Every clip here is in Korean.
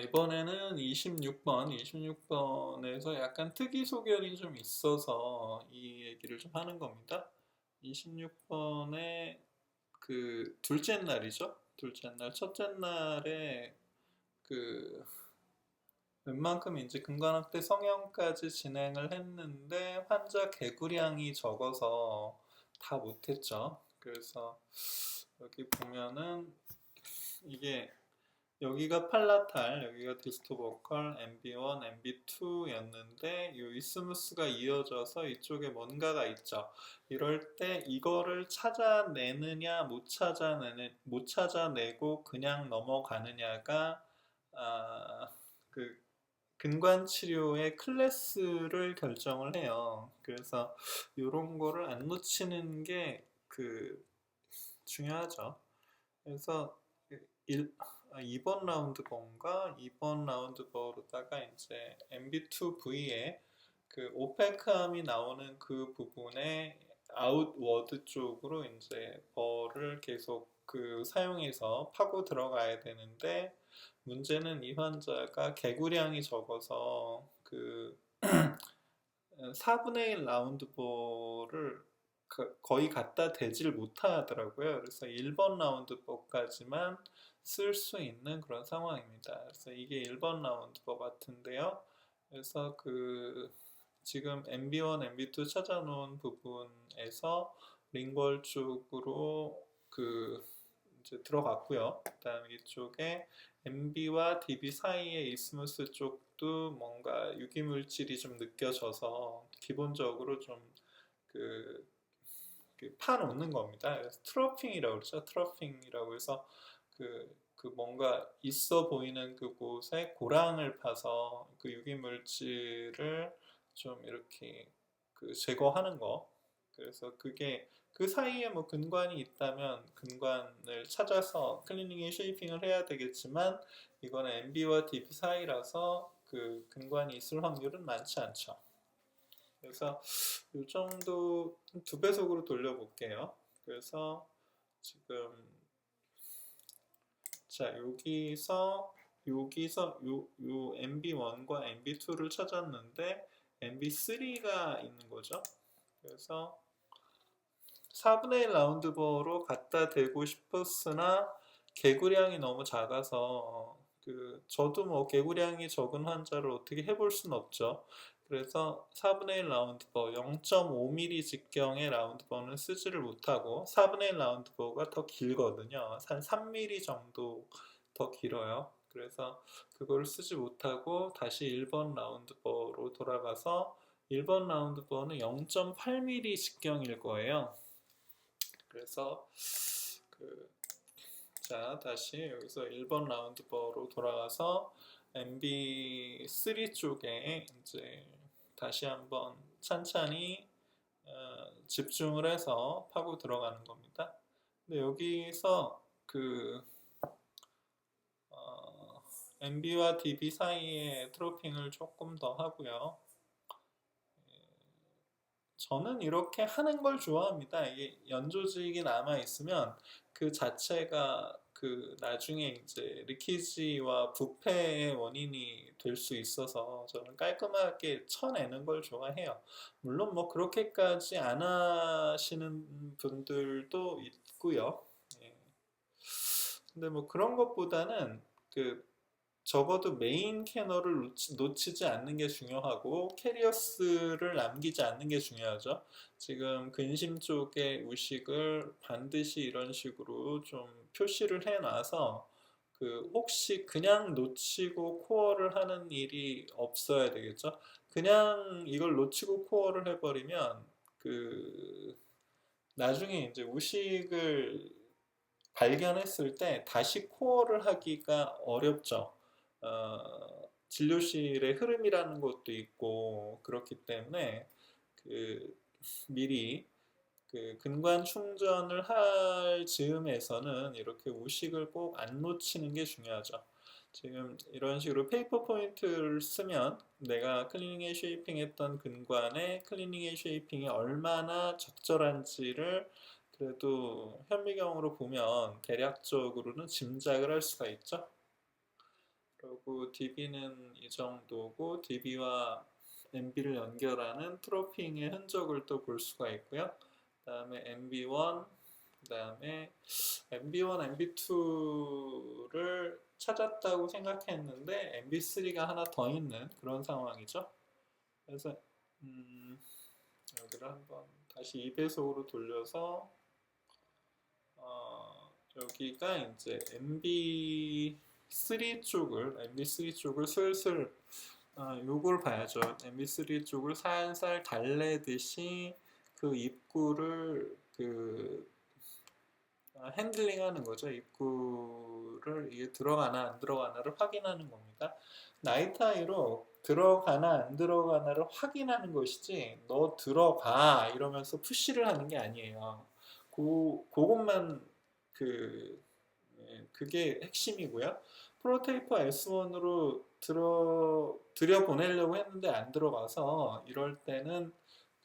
이번에는 26번에서 약간 특이 소견이 좀 있어서 이 얘기를 좀 하는 겁니다. 26번에 그 둘째 날이죠. 둘째 날, 첫째 날에 그 웬만큼 이제 근관학대 성형까지 진행을 했는데 환자 개구량이 적어서 다 못했죠. 그래서 여기 보면은 이게 여기가 팔라탈, 여기가 디스토버컬, MB1, MB2였는데 이 이스무스가 이어져서 이쪽에 뭔가가 있죠. 이럴 때 이거를 찾아내느냐 못 찾아내고 그냥 넘어가느냐가 그 근관 치료의 클래스를 결정을 해요. 그래서 이런 거를 안 놓치는 게 중요하죠. 그래서 2번 라운드 번가 2번 라운드 버로다가 이제 MB2V에 그 오페크함이 나오는 그 부분에 아웃워드 쪽으로 이제 벌을 계속 사용해서 파고 들어가야 되는데 문제는 이 환자가 개구량이 적어서 4분의 1 라운드 볼을 거의 갖다 대질 못하더라고요. 그래서 1번 라운드 볼까지만 쓸 수 있는 그런 상황입니다. 그래서 이게 1번 라운드 볼 같은데요. 그래서 지금 MB1, MB2 찾아놓은 부분에서 링궐 쪽으로 이제 들어갔고요. 그다음 이쪽에 MB와 DB 사이의 이스무스 쪽도 뭔가 유기물질이 좀 느껴져서 기본적으로 좀 그, 파놓는 겁니다. 그래서 트러핑이라고 그러죠. 트러핑이라고 해서 뭔가 있어 보이는 그곳에 고랑을 파서 그 유기물질을 좀 이렇게 제거하는 거. 그래서 그게 그 사이에 뭐 근관이 있다면 근관을 찾아서 클리닝 앤 쉐이핑을 해야 되겠지만 이거는 MB와 DB 사이라서 그 근관이 있을 확률은 많지 않죠. 그래서 이 정도 2배속으로 돌려볼게요. 그래서 지금 자 여기서 요 MB1과 MB2를 찾았는데 MB3가 있는 거죠. 그래서 4분의 1 라운드버로 갖다 대고 싶었으나 개구량이 너무 작아서 저도 뭐 개구량이 적은 환자를 어떻게 해볼 수는 없죠. 그래서 4분의 1 라운드버 0.5mm 직경의 라운드버는 쓰지를 못하고 4분의 1 라운드버가 더 길거든요. 한 3mm 정도 더 길어요. 그래서 그걸 쓰지 못하고 다시 1번 라운드버로 돌아가서 1번 라운드버는 0.8mm 직경일 거예요. 그래서 자 다시 여기서 1번 라운드버로 돌아가서 MB3 쪽에 이제 다시 한번 찬찬히 집중을 해서 파고 들어가는 겁니다. 근데 여기서 MB와 DB 사이에 트로핑을 조금 더 하고요. 저는 이렇게 하는 걸 좋아합니다. 이게 연조직이 남아 있으면 그 자체가 나중에 이제 리키지와 부패의 원인이 될 수 있어서 저는 깔끔하게 쳐내는 걸 좋아해요. 물론 뭐 그렇게까지 안 하시는 분들도 있고요. 예. 근데 뭐 그런 것보다는 적어도 메인 캐널을 놓치지 않는 게 중요하고 캐리어스를 남기지 않는 게 중요하죠. 지금 근심 쪽의 우식을 반드시 이런 식으로 좀 표시를 해놔서 혹시 그냥 놓치고 코어를 하는 일이 없어야 되겠죠. 그냥 이걸 놓치고 코어를 해버리면 나중에 이제 우식을 발견했을 때 다시 코어를 하기가 어렵죠. 진료실의 흐름이라는 것도 있고 그렇기 때문에 미리 근관 충전을 할 즈음에서는 이렇게 우식을 꼭 안 놓치는 게 중요하죠. 지금 이런 식으로 페이퍼 포인트를 쓰면 내가 클리닝 앤 쉐이핑 했던 근관에 클리닝 앤 쉐이핑이 얼마나 적절한지를 그래도 현미경으로 보면 대략적으로는 짐작을 할 수가 있죠. 그리고 DB는 이 정도고 DB와 MB를 연결하는 트로핑의 흔적을 또 볼 수가 있고요. 그 다음에 MB1, 그 다음에 MB1, MB2를 찾았다고 생각했는데 MB3가 하나 더 있는 그런 상황이죠. 그래서 여기를 한번 다시 2배속으로 돌려서 여기가 이제 MB3 쪽을 슬슬 요걸 봐야죠. MB3 쪽을 살살 달래듯이 그 입구를 핸들링하는 거죠. 입구를 이게 들어가나 안 들어가나를 확인하는 겁니다. 나이트 아이로 들어가나 안 들어가나를 확인하는 것이지 너 들어가 이러면서 푸시를 하는 게 아니에요. 그것만 그게 핵심이고요. 프로테이퍼 S1으로 들여보내려고 했는데 안 들어가서 이럴 때는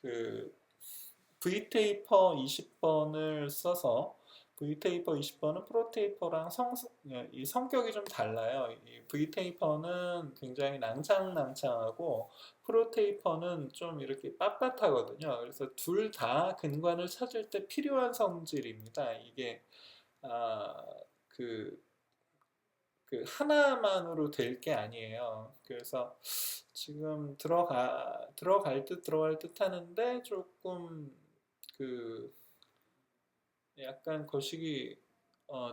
그 V테이퍼 20번을 써서 V테이퍼 20번은 프로테이퍼랑 이 성격이 좀 달라요. 이 V테이퍼는 굉장히 낭창낭창하고 프로테이퍼는 좀 이렇게 빳빳하거든요. 그래서 둘 다 근관을 찾을 때 필요한 성질입니다. 이게 아, 그, 하나만으로 될 게 아니에요. 그래서 지금 들어갈 듯 하는데 조금 그 약간 거식이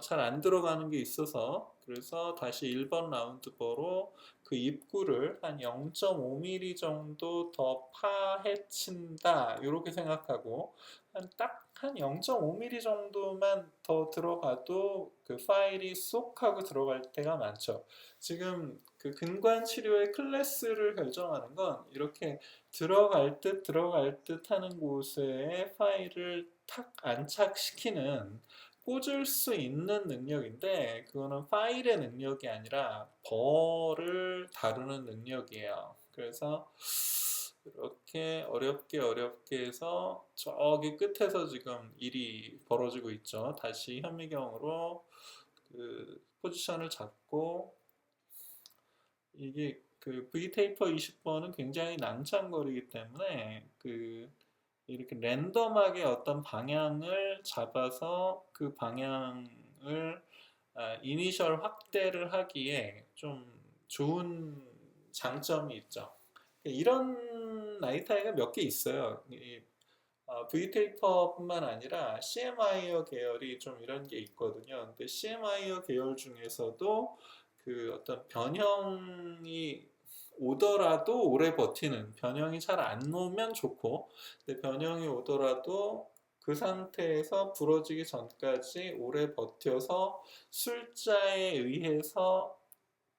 잘 안 들어가는 게 있어서 그래서 다시 1번 라운드버로 그 입구를 한 0.5mm 정도 더 파헤친다 이렇게 생각하고 한 0.5mm 정도만 더 들어가도 그 파일이 쏙 하고 들어갈 때가 많죠. 지금 그 근관 치료의 클래스를 결정하는 건 이렇게 들어갈 듯 하는 곳에 파일을 탁 안착시키는 꽂을 수 있는 능력인데 그거는 파일의 능력이 아니라 벌을 다루는 능력이에요. 그래서 이렇게 어렵게 해서 저기 끝에서 지금 일이 벌어지고 있죠. 다시 현미경으로 그 포지션을 잡고 이게 그 V테이퍼 20번은 굉장히 낭창거리기 때문에 이렇게 랜덤하게 어떤 방향을 잡아서 그 방향을 이니셜 확대를 하기에 좀 좋은 장점이 있죠. 이런 나이타이가 몇 개 있어요. V테이퍼뿐만 아니라 CMI어 계열이 좀 이런 게 있거든요. 근데 CMI어 계열 중에서도 그 어떤 변형이 오더라도 오래 버티는 변형이 잘 안 오면 좋고 근데 변형이 오더라도 그 상태에서 부러지기 전까지 오래 버텨서 술자에 의해서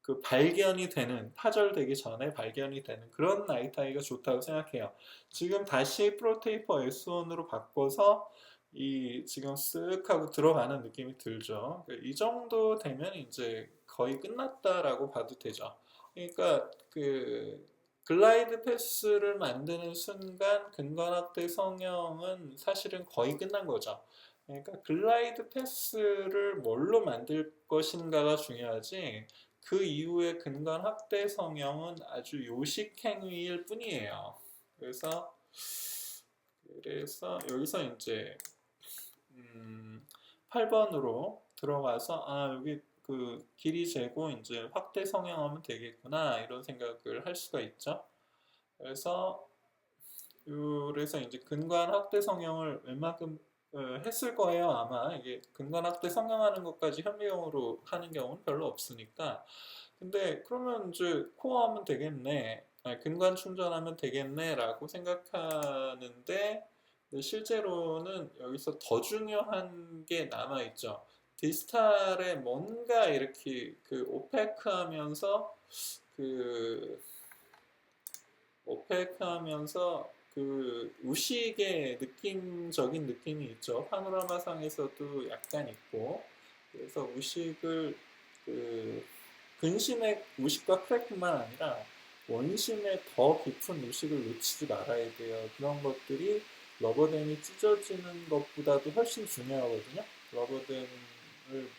그 발견이 되는 파절되기 전에 발견이 되는 그런 나이타이가 좋다고 생각해요. 지금 다시 프로테이퍼 S1으로 바꿔서 이 지금 쓱 하고 들어가는 느낌이 들죠. 이 정도 되면 이제 거의 끝났다라고 봐도 되죠. 그러니까 그 글라이드 패스를 만드는 순간 근관학대 성형은 사실은 거의 끝난 거죠. 그러니까 글라이드 패스를 뭘로 만들 것인가가 중요하지 그 이후에 근간 확대 성형은 아주 요식 행위일 뿐이에요. 그래서 여기서 이제 8번으로 들어가서 여기 그 길이 재고 이제 확대 성형하면 되겠구나 이런 생각을 할 수가 있죠. 그래서 이제 근간 확대 성형을 웬만큼 했을 거예요. 아마 이게 근간 확대 성형하는 것까지 현미경으로 하는 경우는 별로 없으니까. 근데 그러면 이제 코어 하면 되겠네. 근관 충전하면 되겠네라고 생각하는데 실제로는 여기서 더 중요한 게 남아 있죠. 디스탈에 뭔가 이렇게 그 오페크하면서 그 우식의 느낌적인 느낌이 있죠. 파노라마상에서도 약간 있고 그래서 우식을 그 근심의 우식과 크랙뿐만 아니라 원심의 더 깊은 우식을 놓치지 말아야 돼요. 그런 것들이 러버댐이 찢어지는 것보다도 훨씬 중요하거든요. 러버댐을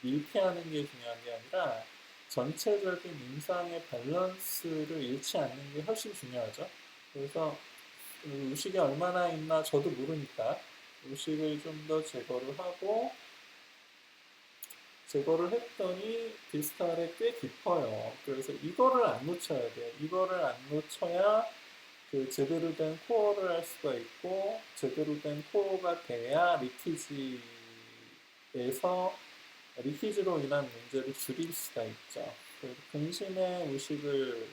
밀폐하는 게 중요한 게 아니라 전체적인 임상의 밸런스를 잃지 않는 게 훨씬 중요하죠. 그래서 우식이 얼마나 있나 저도 모르니까 우식을 좀 더 제거를 하고, 제거를 했더니 디스탈에 꽤 깊어요. 그래서 이거를 안 놓쳐야 돼요. 이거를 안 놓쳐야 그 제대로 된 코어를 할 수가 있고, 제대로 된 코어가 돼야 리키지로 인한 문제를 줄일 수가 있죠. 그래서 근심의 우식을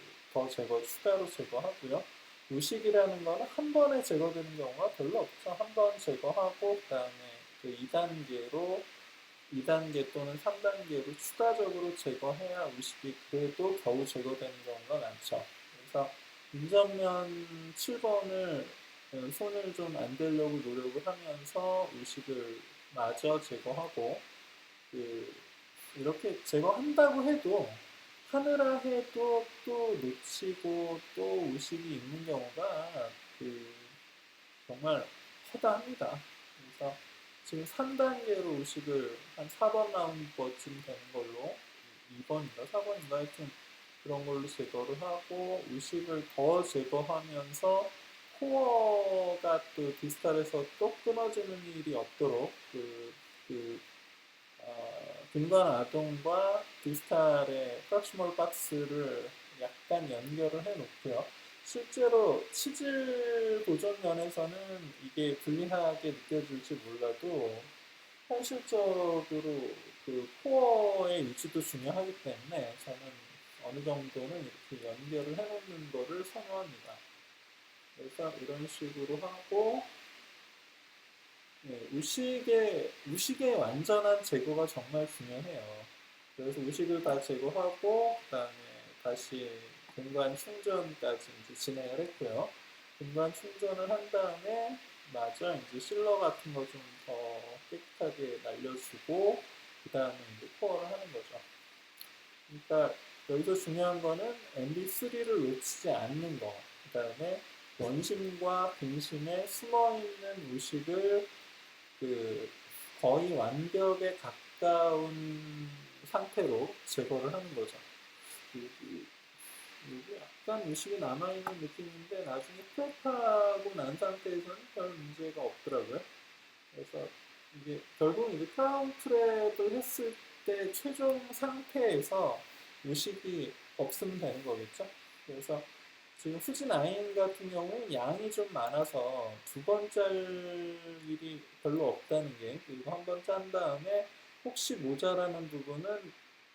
추가로 제거하고요. 우식이라는 거는 한 번에 제거되는 경우가 별로 없죠. 한 번 제거하고, 그 다음에 그 2단계 또는 3단계로 추가적으로 제거해야 우식이 그래도 겨우 제거되는 경우가 많죠. 그래서 운전면 7번을 손을 좀 안 대려고 노력을 하면서 우식을 마저 제거하고, 그 이렇게 제거한다고 해도 하느라 해도 또 놓치고 또 우식이 있는 경우가 그 정말 허다합니다. 그래서 지금 3단계로 우식을 한 4번 라운드쯤 되는 걸로, 2번인가 4번인가 하여튼 그런 걸로 제거를 하고, 우식을 더 제거하면서 코어가 또 디스탈에서 또 끊어지는 일이 없도록 그 근간 아동과 디스탈의 프락시멀 박스를 약간 연결을 해 놓고요. 실제로 치질 보존면에서는 이게 불리하게 느껴질지 몰라도 현실적으로 그 코어의 유지도 중요하기 때문에 저는 어느 정도는 이렇게 연결을 해 놓는 거를 선호합니다. 그래서 이런 식으로 하고, 네, 우식의 완전한 제거가 정말 중요해요. 그래서 우식을 다 제거하고, 그 다음에 다시 공간 충전까지 이제 진행을 했고요. 공간 충전을 한 다음에, 마저 이제 실러 같은 거 좀 더 깨끗하게 날려주고, 그 다음에 이제 코어를 하는 거죠. 그러니까 여기서 중요한 거는 MB3를 놓치지 않는 거, 그 다음에 원심과 빈심에 숨어있는 우식을 그 거의 완벽에 가까운 상태로 제거를 하는 거죠. 여기 약간 의식이 남아있는 느낌인데 나중에 프랩하고 난 상태에서는 별 문제가 없더라고요. 그래서 이게 결국 이제 크라운 프랩을 했을 때 최종 상태에서 의식이 없으면 되는 거겠죠. 그래서 지금 후진 아인 같은 경우는 양이 좀 많아서 두 번 짤 일이 별로 없다는 게, 그리고 한 번 짠 다음에 혹시 모자라는 부분은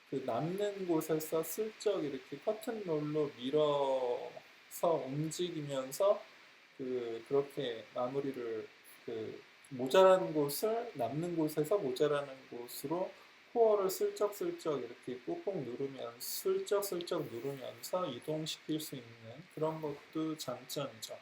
그 남는 곳에서 슬쩍 이렇게 커튼 롤로 밀어서 움직이면서 그렇게 마무리를, 그 모자라는 곳을 남는 곳에서 모자라는 곳으로 코어를 슬쩍슬쩍 이렇게 꾹꾹 누르면서 슬쩍슬쩍 누르면서 이동시킬 수 있는 그런 것도 장점이죠.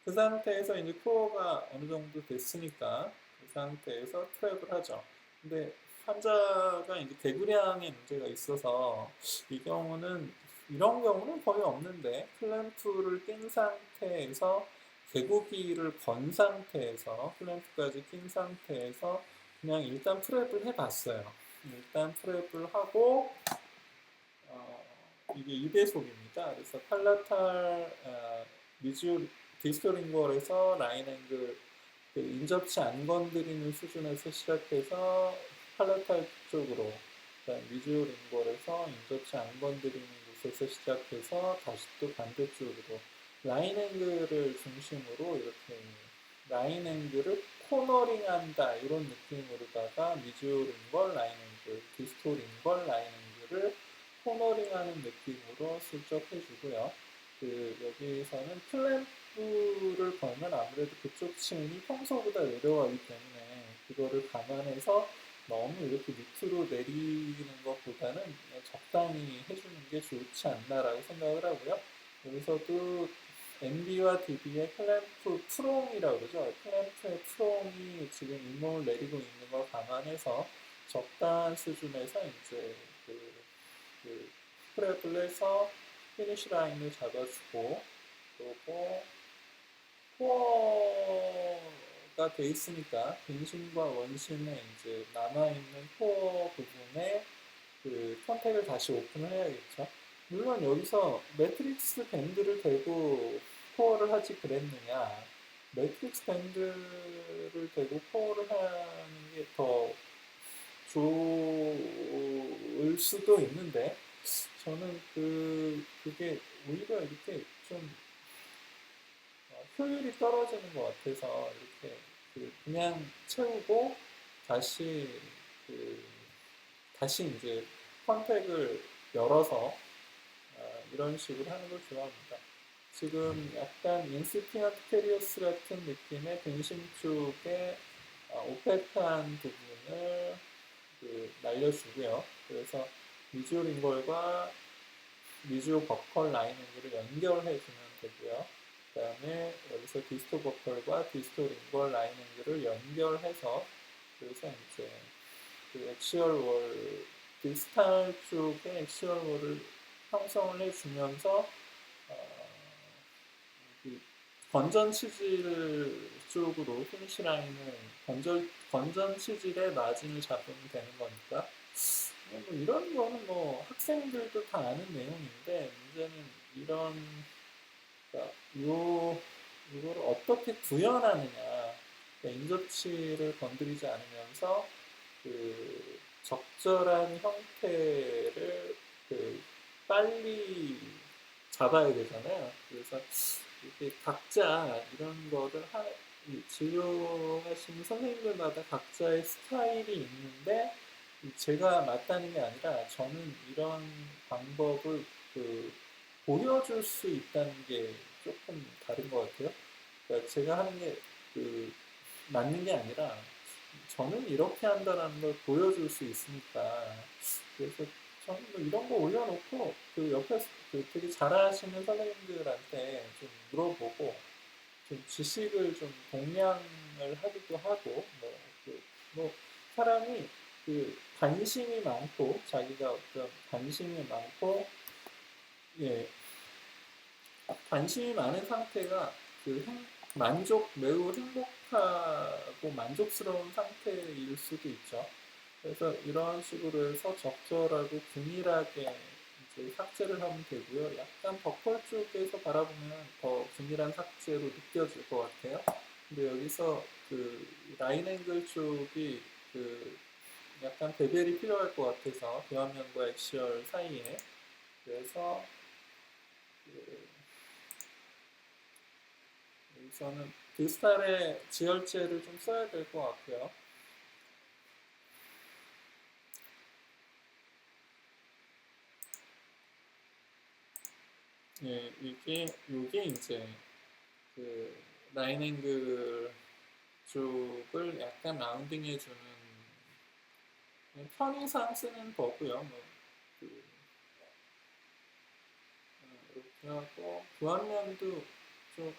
그 상태에서 이제 코어가 어느 정도 됐으니까 그 상태에서 트랩을 하죠. 근데 환자가 이제 대구량의 문제가 있어서 이런 경우는 거의 없는데, 클램프를 낀 상태에서 개구기를 건 상태에서 클램프까지 낀 상태에서 그냥 일단 프랩을 해봤어요. 일단 프랩을 하고, 어, 이게 2배속입니다. 그래서 팔라탈 미주 디스토링걸에서 라인 앵글 인접치 안 건드리는 수준에서 시작해서 팔라탈 쪽으로, 미주링걸에서 인접치 안 건드리는 곳에서 시작해서 다시 또 반대쪽으로 라인 앵글을 중심으로 이렇게 라인 앵글을 코너링한다 이런 느낌으로다가 미주링걸 라인 앵글, 디스토링걸 라인 앵글을 코너링하는 느낌으로 슬쩍 해주고요. 여기서는 클램프를 걸면 아무래도 그쪽 층이 평소보다 내려가기 때문에 그거를 감안해서 너무 이렇게 밑으로 내리는 것보다는 적당히 해주는 게 좋지 않나라고 생각을 하고요. 여기서도 MB와 DB의 클램프 프롱이라고 그러죠. 클램프의 프롱이 지금 잇몸을 내리고 있는 걸 감안해서 적당한 수준에서 이제 그 프랩을 해서 피니시 라인을 잡아주고, 그리고 코어가 돼 있으니까 빈심과 원심에 이제 남아있는 코어 부분에 그 컨택을 다시 오픈을 해야겠죠. 물론 여기서 매트릭스 밴드를 대고 코어를 하지 그랬느냐. 매트릭스 밴드를 대고 코어를 하는 게 더 좋을 수도 있는데, 저는 그게 오히려 이렇게 좀 효율이 떨어지는 것 같아서, 이렇게 그냥 채우고 다시 그 다시 이제 컨택을 열어서 이런 식으로 하는 걸 좋아합니다. 지금 약간 인시피언트 캐리어스 같은 느낌의 등심 쪽에 오페크한 부분을 날려주고요. 그래서 미주오 링걸과 미주오 버컬 라이닝을 연결해주면 되고요. 그 다음에 여기서 디스토 버컬과 디스토 링걸 라이닝을 연결해서, 그래서 이제 그 엑시얼 월, 디스탈 쪽에 엑시얼 월을 형성을 해주면서 어, 그 건전 치질 쪽으로 피니시 라인을 건전 치질의 마진을 잡으면 되는 거니까, 뭐 이런 거는 뭐 학생들도 다 아는 내용인데, 문제는 그러니까 이거를 어떻게 구현하느냐. 그러니까 인접치를 건드리지 않으면서 적절한 형태를 빨리 잡아야 되잖아요. 그래서 이렇게 각자 이런 거를 진료하시는 선생님들마다 각자의 스타일이 있는데, 제가 맞다는 게 아니라 저는 이런 방법을 그 보여줄 수 있다는 게 조금 다른 것 같아요. 그러니까 제가 하는 게 그 맞는 게 아니라 저는 이렇게 한다는 걸 보여줄 수 있으니까. 그래서 저는 뭐 이런 거 올려놓고 옆에서 되게 잘하시는 선생님들한테 좀 물어보고 좀 지식을 좀 공양을 하기도 하고, 뭐 사람이 관심이 많고, 자기가 어떤 관심이 많고, 예, 관심이 많은 상태가 매우 행복하고 만족스러운 상태일 수도 있죠. 그래서 이런 식으로 해서 적절하고 균일하게 이제 삭제를 하면 되고요. 약간 버컬 쪽에서 바라보면 더 균일한 삭제로 느껴질 것 같아요. 근데 여기서 라인 앵글 쪽이 약간 배벨이 필요할 것 같아서, 교환면과 액시얼 사이에. 그래서 여기서는 디스탈의 지혈제를 좀 써야 될 것 같고요. 예, 요게 이제 그 라인 앵글 쪽을 약간 라운딩해주는 편의상 쓰는 거고요. 그, 이렇게 하고 교환면도 좀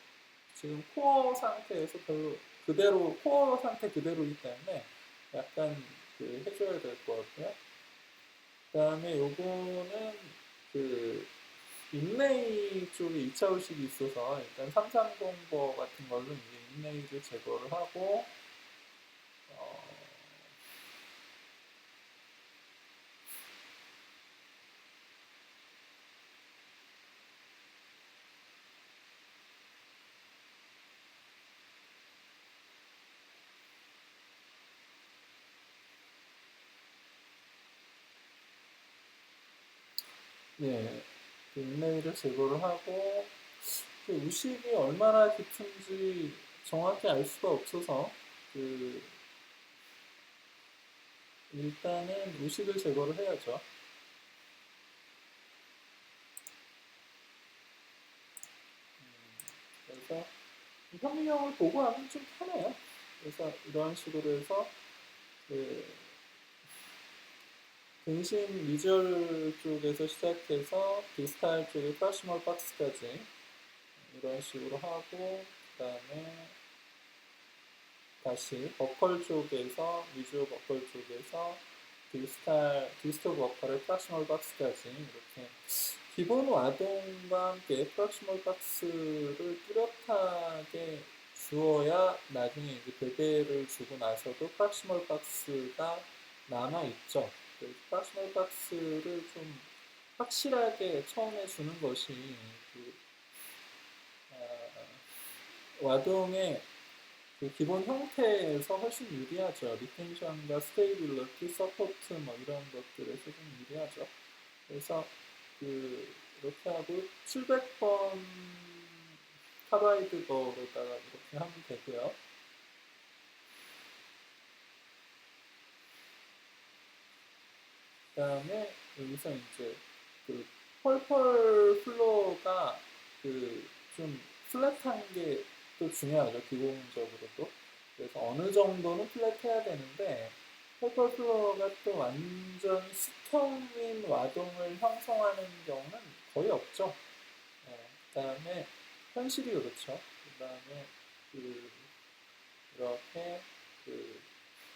지금 코어 상태에서 별로 그대로 코어 상태 그대로이기 때문에 약간 해줘야 될 것 같고요. 그다음에 요거는 그 인레이 쪽에 2차 의식이 있어서 일단 330버 같은 걸로 이제 인레이를 제거를 하고, 어, 예, 인레이를 제거를 하고, 우식이 얼마나 깊은지 정확히 알 수가 없어서 그 일단은 우식을 제거를 해야죠. 그래서 현미경을 보고 하면 좀 편해요. 그래서 이런 식으로 해서 그 등심 미절 쪽에서 시작해서 디스탈 쪽의 프라시멀 박스까지 이런 식으로 하고, 그 다음에 다시 버컬 쪽에서 위주어 버컬 쪽에서 디스토 버컬의 프락시멀 박스까지 이렇게 기본 와동과 함께 프락시멀 박스를 뚜렷하게 주어야 나중에 이제 베베를 주고 나서도 프락시멀 박스가 남아 있죠. 그 프락셔널 박스를 좀 확실하게 처음에 주는 것이 그 와동의 그 기본 형태에서 훨씬 유리하죠. 리텐션과 스테이빌리티, 서포트 뭐 이런 것들에서 좀 유리하죠. 그래서 그 이렇게 하고 700번 카바이드 버로다가 이렇게 하면 되고요. 그 다음에 여기서 이제 그 펄펄 플로어가 그 좀 플랫한 게 또 중요하죠. 기본적으로도. 그래서 어느 정도는 플랫해야 되는데 펄펄 플로어가 또 완전히 스통인 와동을 형성하는 경우는 거의 없죠. 그 다음에 현실이 그렇죠. 그 다음에 그 이렇게 그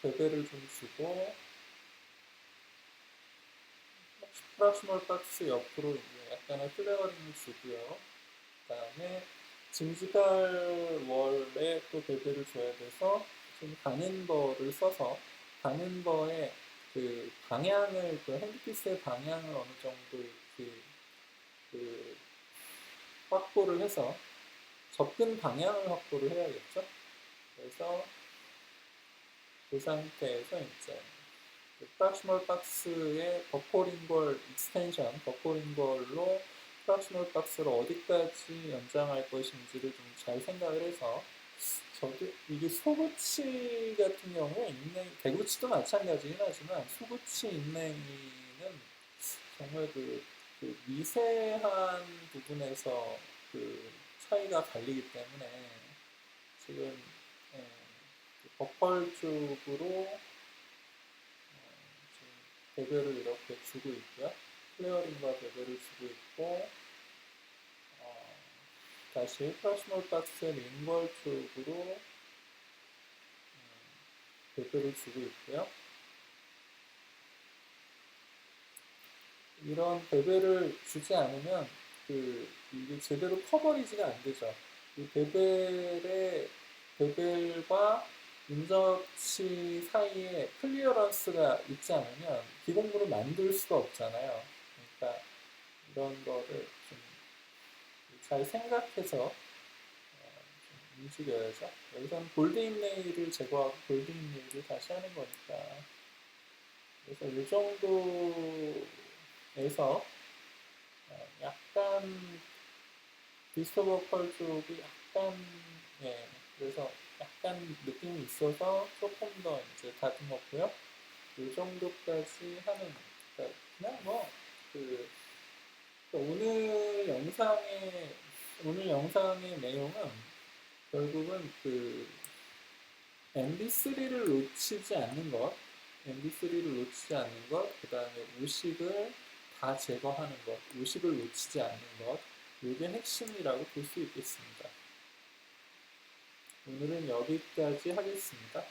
베벨을 좀 주고 프락셔널 박스 옆으로 이제 약간의 플레어링을 주고요. 그 다음에 짐지갈 월에 또 베벨을 줘야 돼서 좀 가는버를 써서 가는버의 그 방향을 그 핸드피스의 방향을 어느 정도 이렇게 그 확보를 해서 접근 방향을 확보를 해야겠죠. 그래서 그 상태에서 이제 그 프락셔널 박스의 버퍼링걸 익스텐션, 버퍼링걸로 프락셔널 박스를 어디까지 연장할 것인지를 좀 잘 생각을 해서 저도 이게 소구치 같은 경우에 대구치도 마찬가지긴 하지만 소구치 인레이는 정말 그 미세한 부분에서 그 차이가 갈리기 때문에 지금 예, 그 버펄 쪽으로 지금 배별을 이렇게 주고 있고요. 플레어링과 배별을 주고 있고 어, 다시 퍼스널 박스의 링걸 쪽으로 배별을 주고 있고요. 이런 배별을 주지 않으면 이게 제대로 커버리지가 안 되죠. 이 베벨과 인접치 사이에 클리어런스가 있지 않으면 기본으로 만들 수가 없잖아요. 그러니까 이런 거를 좀 잘 생각해서 좀 움직여야죠. 여기서는 골드 인레이를 제거하고 골드 인레이를 다시 하는 거니까. 그래서 이 정도에서 약간 디스토버컬 쪽이 약간 예 그래서 약간 느낌이 있어서 조금 더 이제 다듬었고요. 이 정도까지 하는 그러니까 그냥 뭐그 오늘 영상의 내용은 결국은 그 MB3를 놓치지 않는 것, MB3를 놓치지 않는 것, 그 다음에 우식을 다 제거하는 것, 우식을 놓치지 않는 것, 이게 핵심이라고 볼 수 있겠습니다. 오늘은 여기까지 하겠습니다.